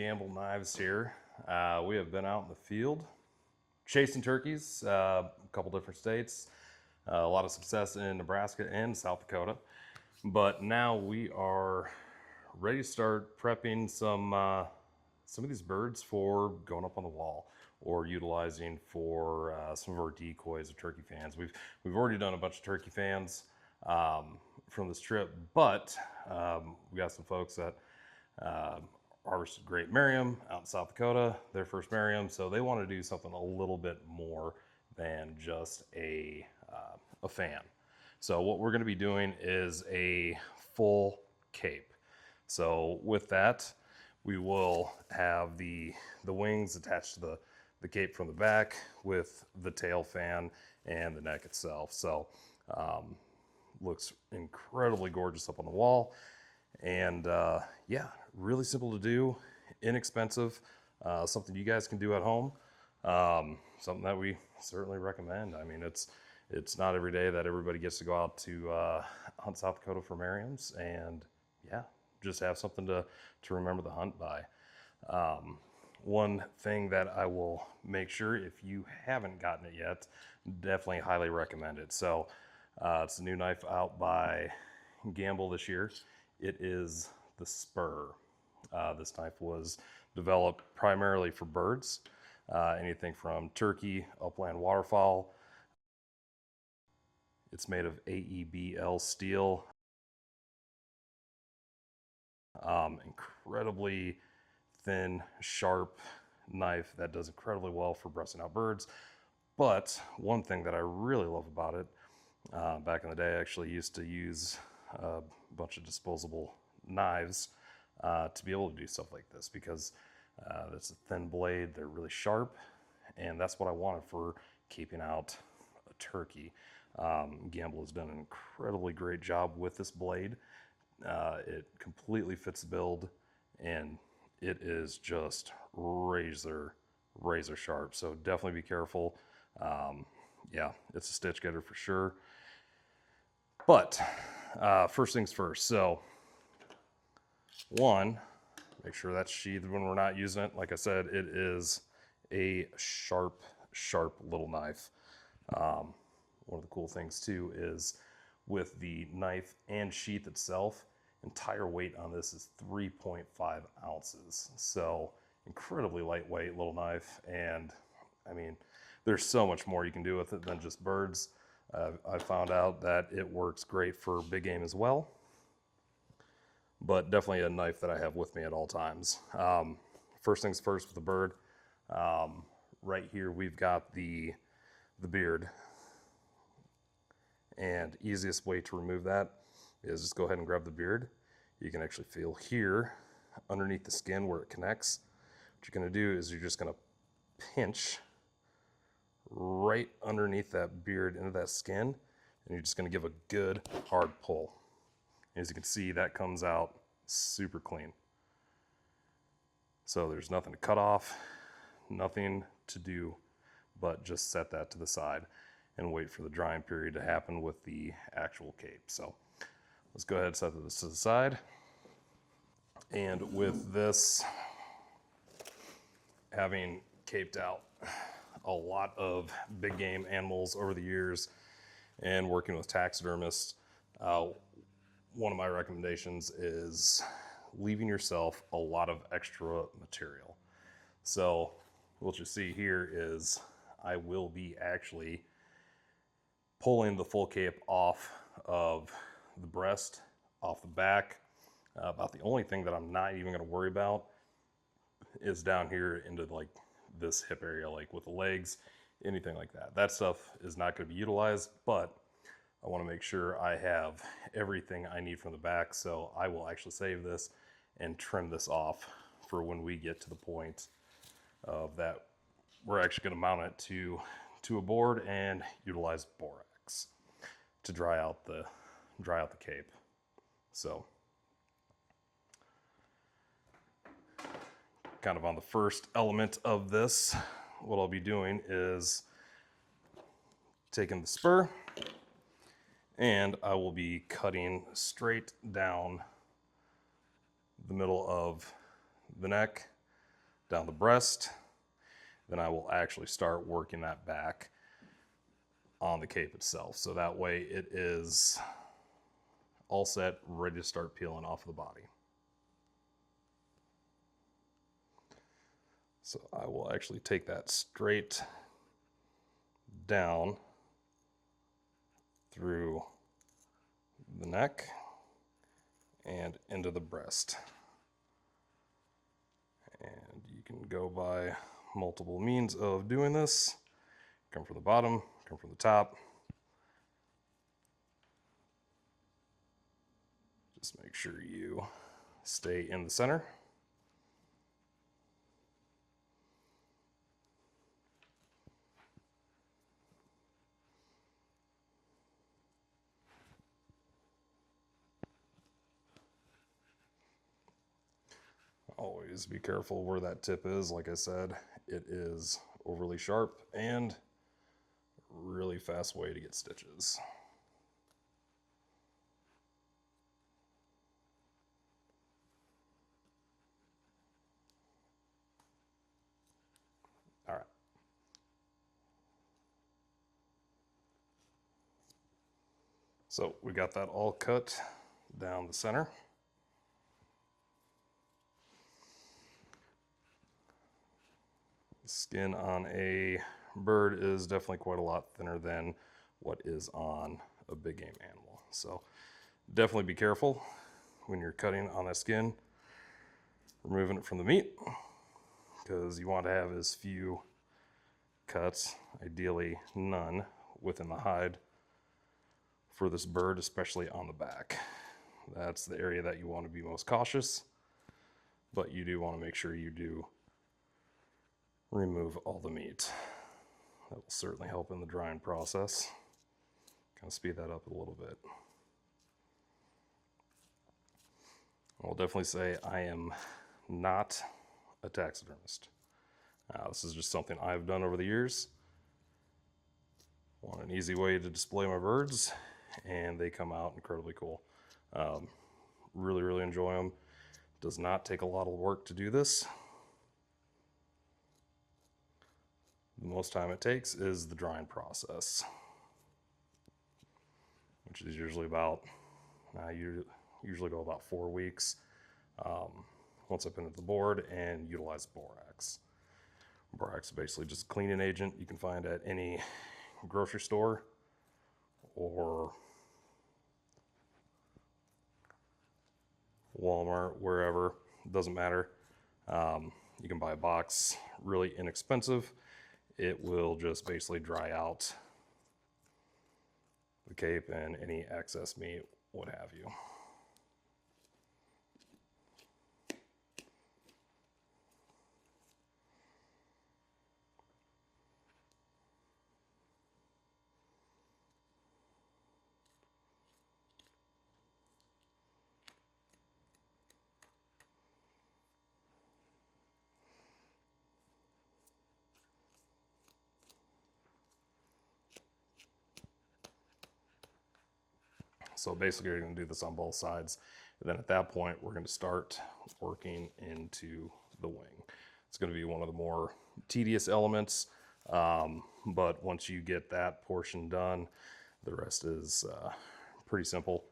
Gambl Knives here. We have been out in the field chasing turkeys, a couple different states, a lot of success in Nebraska and South Dakota. But now we are ready to start prepping some of these birds for going up on the wall or utilizing for some of our decoys or turkey fans. We've already done a bunch of turkey fans from this trip, but we got some folks that harvested great Merriam out in South Dakota, their first Merriam, so they want to do something a little bit more than just a fan. So what we're going to be doing is a full cape. So with that, we will have the wings attached to the cape from the back with the tail fan and the neck itself. So looks incredibly gorgeous up on the wall. And yeah, really simple to do, inexpensive, something you guys can do at home, something that we certainly recommend. I mean, it's not every day that everybody gets to go out to hunt South Dakota for Merriams, and yeah, just have something to remember the hunt by. One thing that I will make sure, if you haven't gotten it yet, definitely highly recommend it. So it's a new knife out by Gambl this year. It is the Spur. This knife was developed primarily for birds, anything from turkey, upland waterfowl. It's made of AEBL steel. Incredibly thin, sharp knife that does incredibly well for breasting out birds. But one thing that I really love about it, back in the day, I actually used to use a bunch of disposable knives to be able to do stuff like this, because it's a thin blade, they're really sharp, and that's what I wanted for keeping out a turkey. Gambl has done an incredibly great job with this blade. It completely fits the build, and it is just razor sharp. So definitely be careful. Yeah, it's a stitch getter for sure. But first things first. So one, make sure that's sheathed when we're not using it. Like I said, it is a sharp little knife. One of the cool things too is with the knife and sheath itself, entire weight on this is 3.5 ounces. So incredibly lightweight little knife. And I mean, there's so much more you can do with it than just birds. I found out that it works great for big game as well, but definitely a knife that I have with me at all times. First things first with the bird, right here we've got the beard. And easiest way to remove that is just go ahead and grab the beard. You can actually feel here underneath the skin where it connects. What you're gonna do is you're just gonna pinch right underneath that beard into that skin, and you're just gonna give a good hard pull. As you can see, that comes out super clean. So there's nothing to cut off, nothing to do but just set that to the side and wait for the drying period to happen with the actual cape. So let's go ahead and set this to the side. And with this, having caped out a lot of big game animals over the years and working with taxidermists, one of my recommendations is leaving yourself a lot of extra material. So what you see here is I will be actually pulling the full cape off of the breast, off the back. About the only thing that I'm not even going to worry about is down here into like this hip area, like with the legs, anything like that. That stuff is not going to be utilized, but I want to make sure I have everything I need from the back. So I will actually save this and trim this off for when we get to the point of that we're actually going to mount it to a board and utilize borax to dry out the cape. So kind of on the first element of this, what I'll be doing is taking the spur, and I will be cutting straight down the middle of the neck down the breast. Then I will actually start working that back on the cape itself. So that way it is all set, ready to start peeling off of the body. So I will actually take that straight down through the neck and into the breast. And you can go by multiple means of doing this. Come from the bottom, come from the top. Just make sure you stay in the center. Always be careful where that tip is. Like I said, it is overly sharp and really fast way to get stitches. All right. So we got that all cut down the center. The skin on a bird is definitely quite a lot thinner than what is on a big game animal. So definitely be careful when you're cutting on that skin, removing it from the meat, because you want to have as few cuts, ideally none, within the hide for this bird, especially on the back. That's the area that you want to be most cautious, but you do want to make sure you do remove all the meat. That will certainly help in the drying process. Kind of speed that up a little bit. I'll definitely say I am not a taxidermist. This is just something I've done over the years. Want an easy way to display my birds, and they come out incredibly cool. Really, really enjoy them. Does not take a lot of work to do this. The most time it takes is the drying process, which is usually about, usually go about 4 weeks. Once I put it to the board and utilize borax. Borax is basically just a cleaning agent you can find at any grocery store or Walmart, wherever, it doesn't matter. You can buy a box, really inexpensive. It will just basically dry out the cape and any excess meat, what have you. So basically you're going to do this on both sides. And then at that point, we're going to start working into the wing. It's going to be one of the more tedious elements, but once you get that portion done, the rest is pretty simple.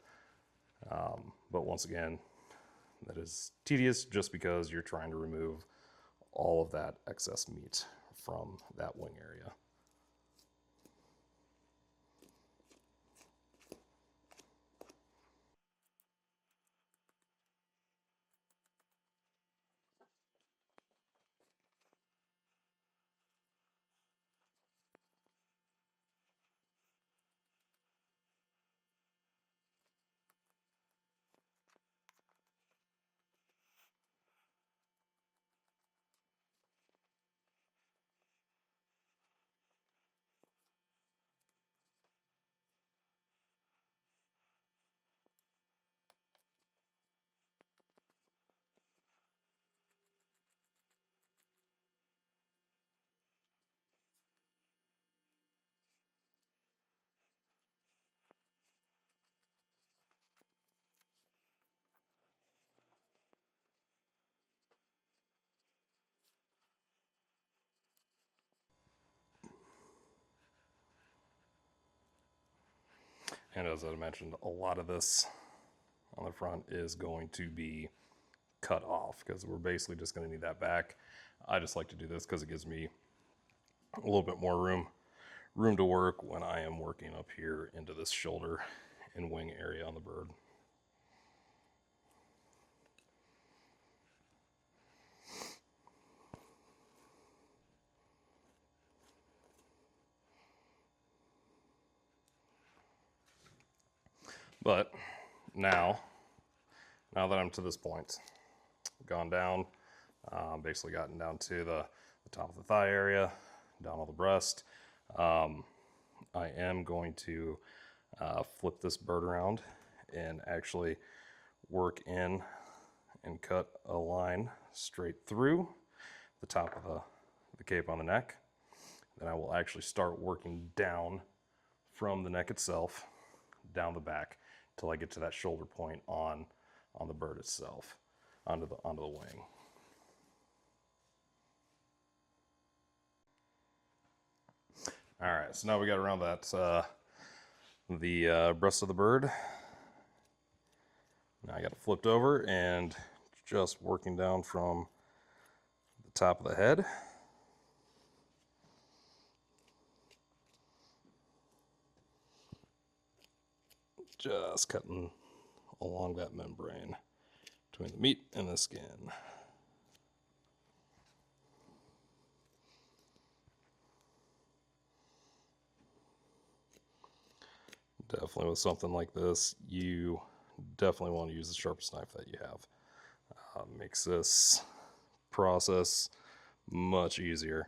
But once again, that is tedious just because you're trying to remove all of that excess meat from that wing area. And as I mentioned, a lot of this on the front is going to be cut off because we're basically just going to need that back. I just like to do this because it gives me a little bit more room to work when I am working up here into this shoulder and wing area on the bird. But now that I'm to this point, gone down, basically gotten down to the top of the thigh area, down all the breast, I am going to flip this bird around and actually work in and cut a line straight through the top of the cape on the neck. Then I will actually start working down from the neck itself, down the back, till I get to that shoulder point on the bird itself, onto the wing. All right, so now we got around that the breast of the bird. Now I got it flipped over and just working down from the top of the head. Just cutting along that membrane between the meat and the skin. Definitely with something like this, you definitely want to use the sharpest knife that you have. Makes this process much easier.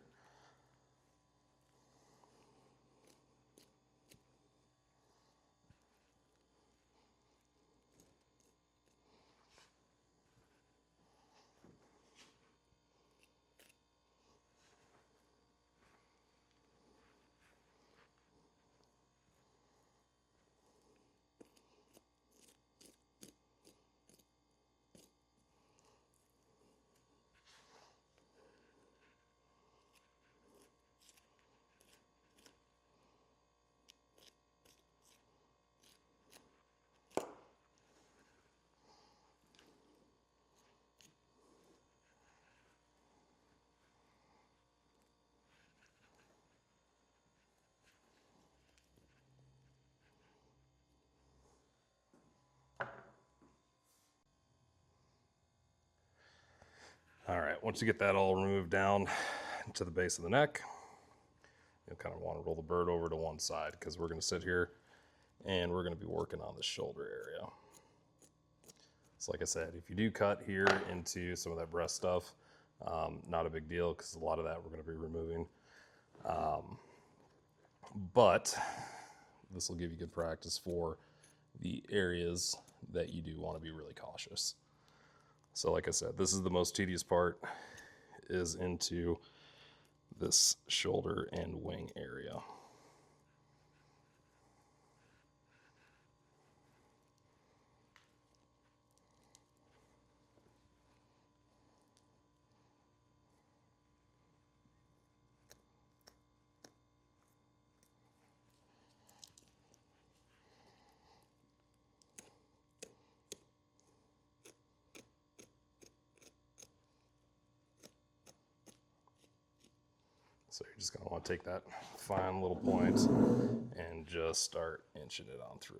All right, once you get that all removed down to the base of the neck, you'll kind of want to roll the bird over to one side because we're going to sit here and we're going to be working on the shoulder area. So like I said, if you do cut here into some of that breast stuff, not a big deal because a lot of that we're going to be removing. But this will give you good practice for the areas that you do want to be really cautious. So like I said, this is the most tedious part, is into this shoulder and wing area. So you're just going to want to take that fine little point and just start inching it on through.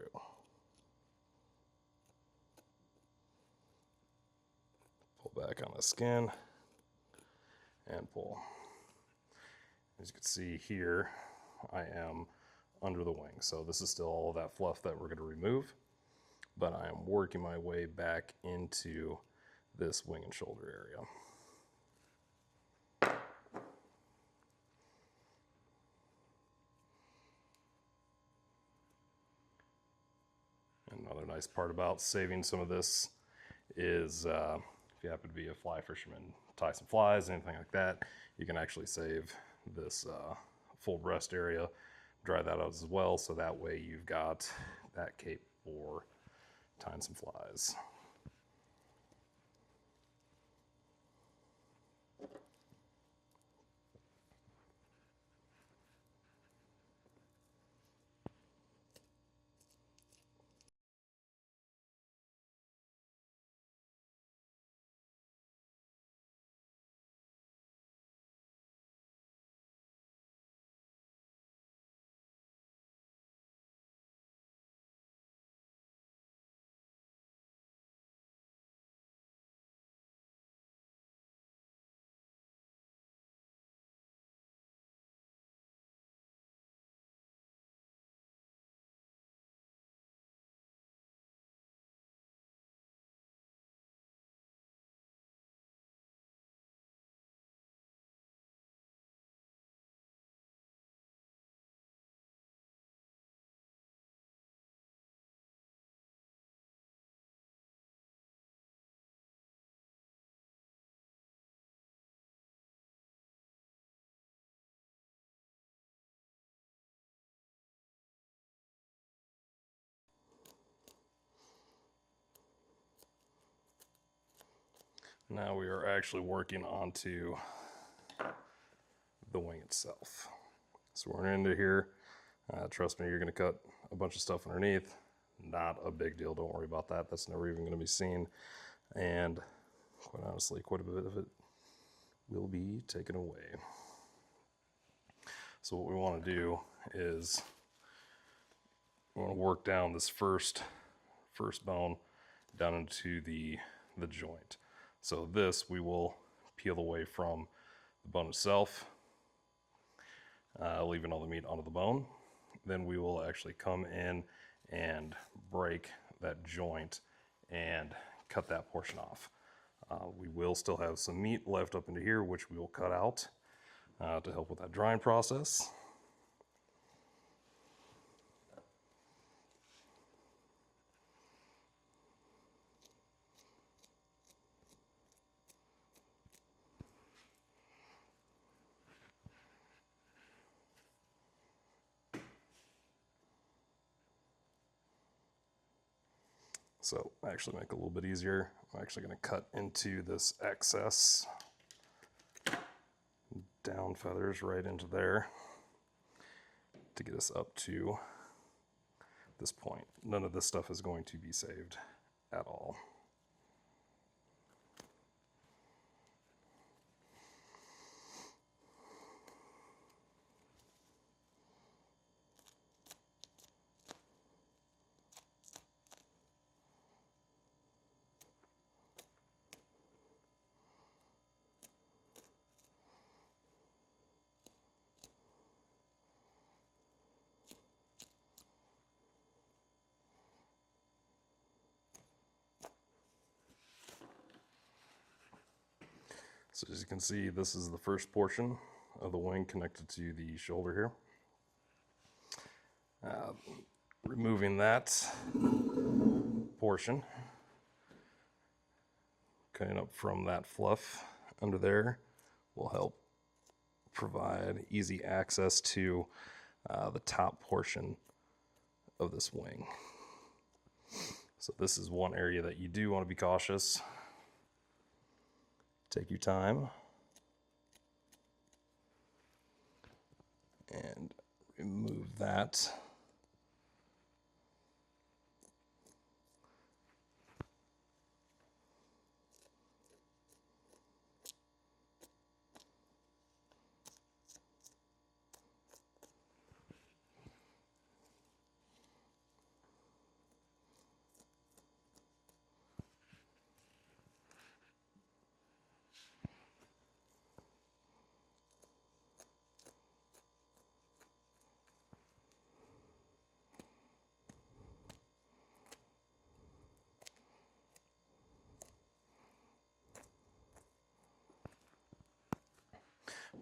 Pull back on the skin and pull. As you can see here, I am under the wing. So this is still all of that fluff that we're going to remove, but I am working my way back into this wing and shoulder area. Another nice part about saving some of this is if you happen to be a fly fisherman, tie some flies, anything like that, you can actually save this full breast area, dry that out as well, so that way you've got that cape for tying some flies. Now we are actually working onto the wing itself. So we're into here. Trust me, you're going to cut a bunch of stuff underneath. Not a big deal. Don't worry about that. That's never even going to be seen. And quite honestly, quite a bit of it will be taken away. So what we want to do is we want to work down this first bone down into the joint. So this we will peel away from the bone itself, leaving all the meat onto the bone. Then we will actually come in and break that joint and cut that portion off. We will still have some meat left up into here, which we will cut out to help with that drying process. So actually make it a little bit easier. I'm actually going to cut into this excess down feathers right into there to get us up to this point. None of this stuff is going to be saved at all. So as you can see, this is the first portion of the wing connected to the shoulder here. Removing that portion, cutting up from that fluff under there will help provide easy access to the top portion of this wing. So this is one area that you do want to be cautious. Take your time and remove that.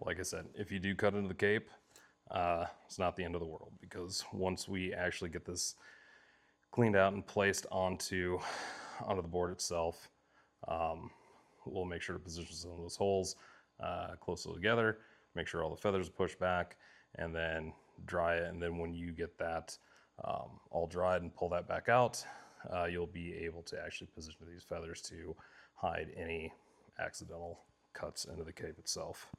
Like I said, if you do cut into the cape, it's not the end of the world, because once we actually get this cleaned out and placed onto the board itself, we'll make sure to position some of those holes closely together, make sure all the feathers are pushed back, and then dry it. And then when you get that all dried and pull that back out, you'll be able to actually position these feathers to hide any accidental cuts into the cape itself.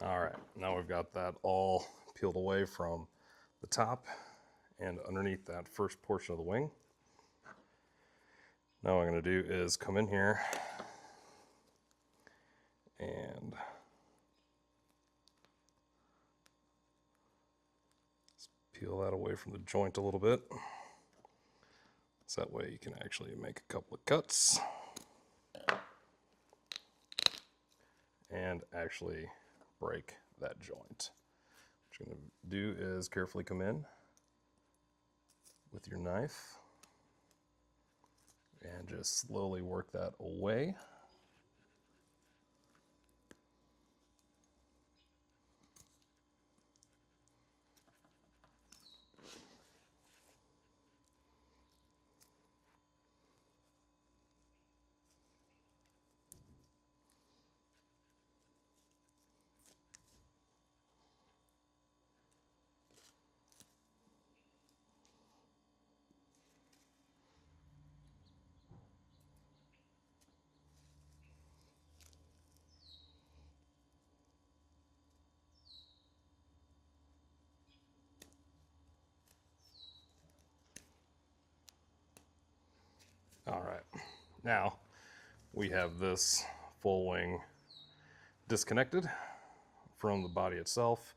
All right, now we've got that all peeled away from the top and underneath that first portion of the wing. Now what I'm going to do is come in here and peel that away from the joint a little bit. So that way you can actually make a couple of cuts and actually break that joint. What you're going to do is carefully come in with your knife and just slowly work that away. All right, now we have this full wing disconnected from the body itself.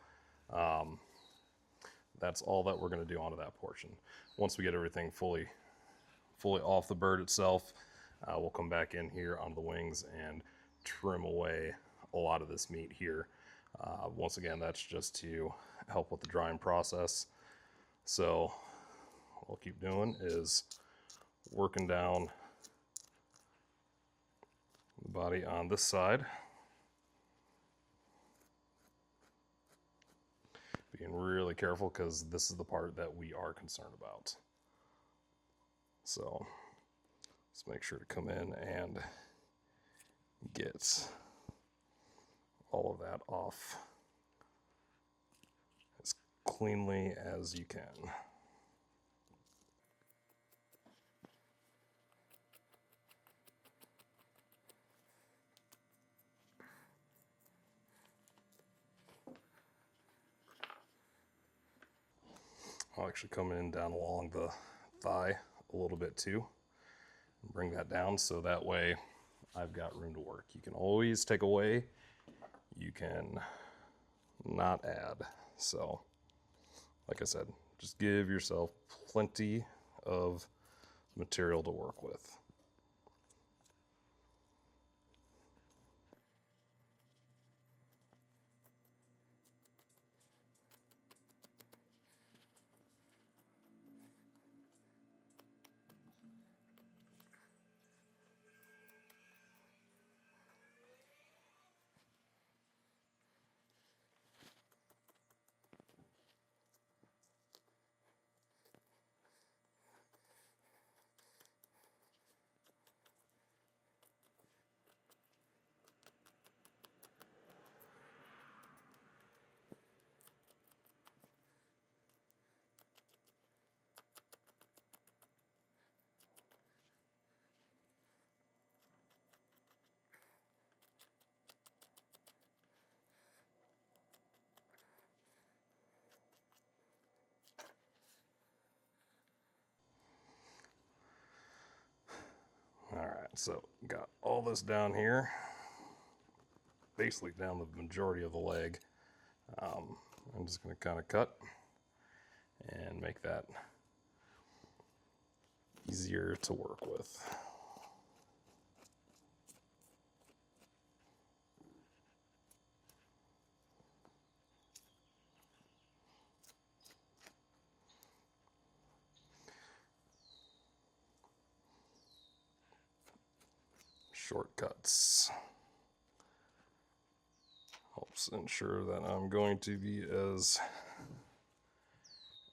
That's all that we're going to do onto that portion. Once we get everything fully off the bird itself, we'll come back in here on the wings and trim away a lot of this meat here. Once again, that's just to help with the drying process. So what we'll keep doing is working down the body on this side. Being really careful because this is the part that we are concerned about. So let's make sure to come in and get all of that off as cleanly as you can. I'll actually come in down along the thigh a little bit too and bring that down so that way I've got room to work. You can always take away, you can not add. So like I said, just give yourself plenty of material to work with. All right, so got all this down here, basically down the majority of the leg. I'm just going to kind of cut and make that easier to work with. Shortcuts helps ensure that I'm going to be as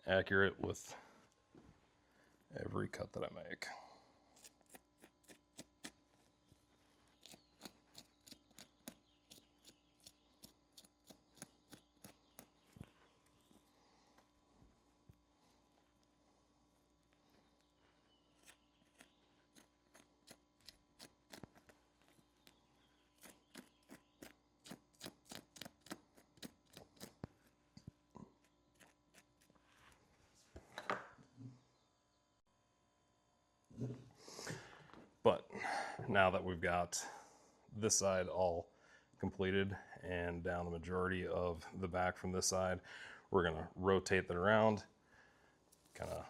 accurate with every cut that I make. But now that we've got this side all completed and down the majority of the back from this side, we're going to rotate that around kind of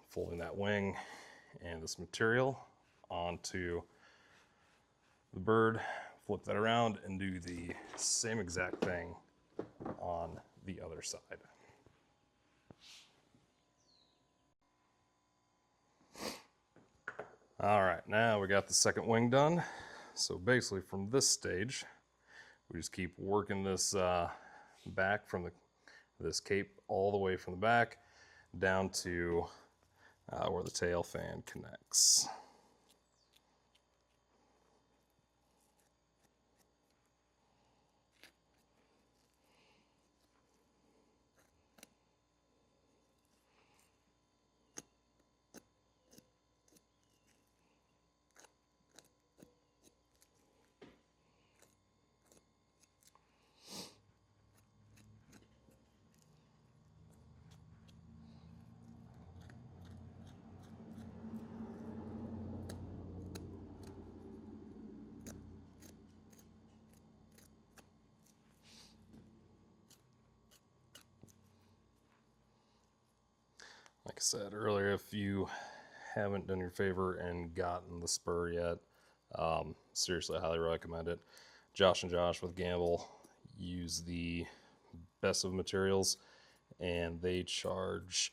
folding that wing and this material onto the bird, flip that around, and do the same exact thing on the other side. All right, now we got the second wing done. So basically from this stage, we just keep working this back from this cape all the way from the back down to where the tail fan connects. Like I said earlier, if you haven't done your favor and gotten the Spur yet, seriously, I highly recommend it. Josh and Josh with Gambl use the best of materials, and they charge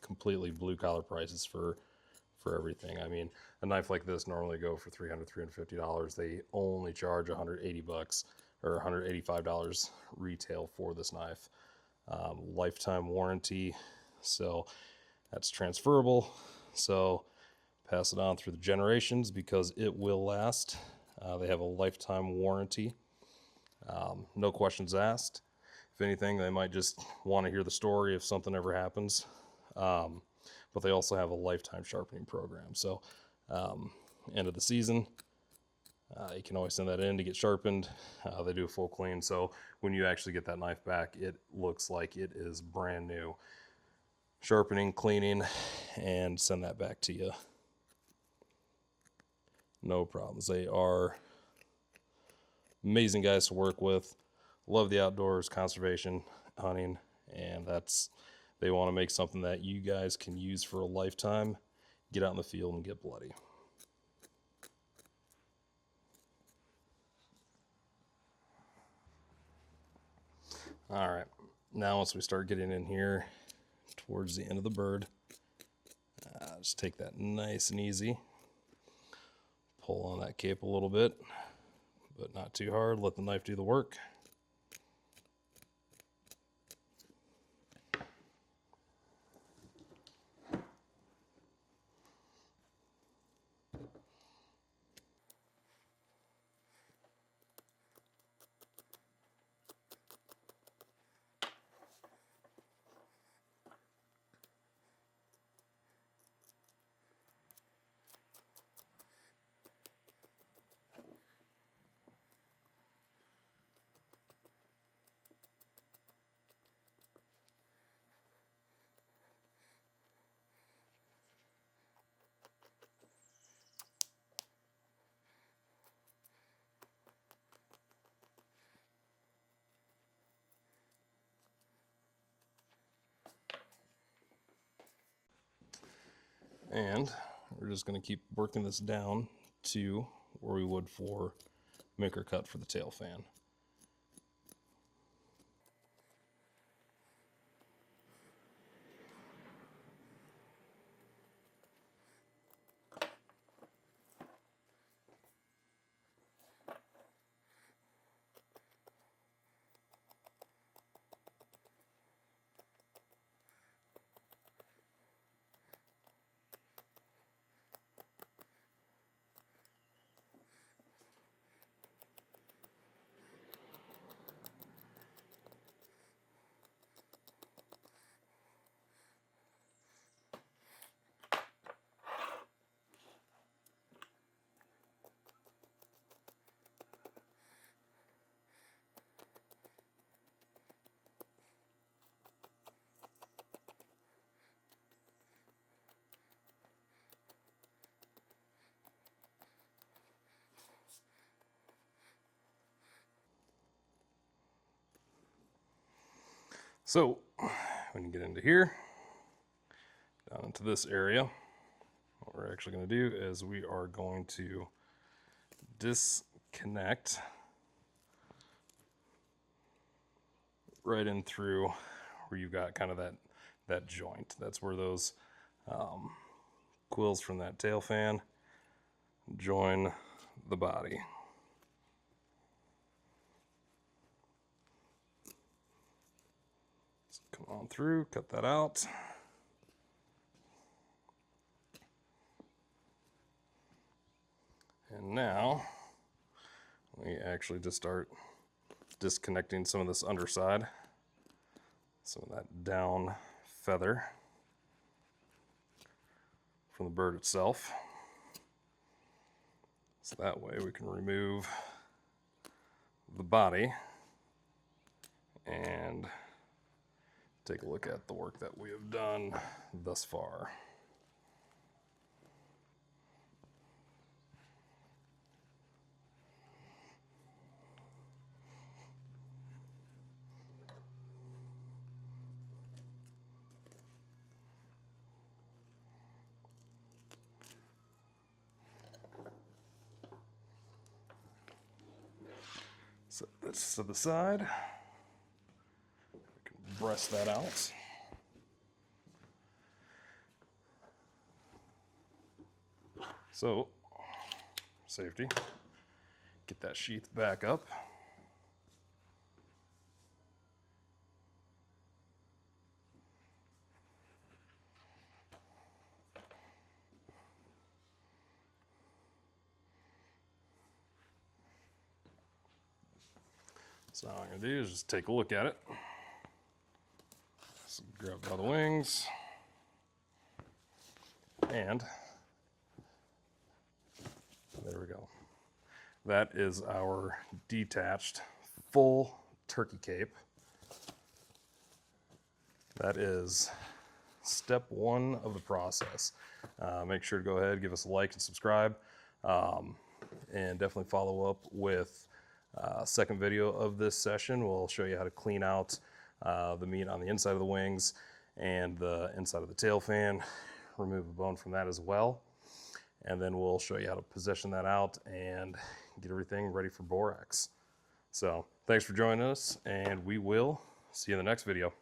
completely blue collar prices for everything. I mean, a knife like this normally go for $300, $350. They only charge $180 or $185 retail for this knife. Lifetime warranty, so that's transferable. So pass it on through the generations because it will last. They have a lifetime warranty. No questions asked. If anything, they might just want to hear the story if something ever happens. But they also have a lifetime sharpening program. So end of the season, you can always send that in to get sharpened. They do a full clean. So when you actually get that knife back, it looks like it is brand new. Sharpening, cleaning, and send that back to you. No problems. They are amazing guys to work with. Love the outdoors, conservation, hunting, and they want to make something that you guys can use for a lifetime. Get out in the field and get bloody. All right, now once we start getting in here towards the end of the bird, just take that nice and easy. Pull on that cape a little bit, but not too hard. Let the knife do the work. And we're just going to keep working this down to where we would for maker cut for the tail fan. So when you get into here, down into this area. What we're actually going to do is we are going to disconnect right in through where you've got kind of that joint. That's where those quills from that tail fan join the body. So come on through, cut that out. And now we actually just start disconnecting some of this underside, some of that down feather from the bird itself. So that way we can remove the body and take a look at the work that we have done thus far. Set this to the side. We can breast that out. So, safety, get that sheath back up. So all I'm going to do is just take a look at it. So grab it by the wings. And there we go. That is our detached full turkey cape. That is step one of the process. Make sure to go ahead, give us a like and subscribe. And definitely follow up with second video of this session. We'll show you how to clean out the meat on the inside of the wings and the inside of the tail fan, remove the bone from that as well. And then we'll show you how to position that out and get everything ready for borax. So thanks for joining us, and we will see you in the next video.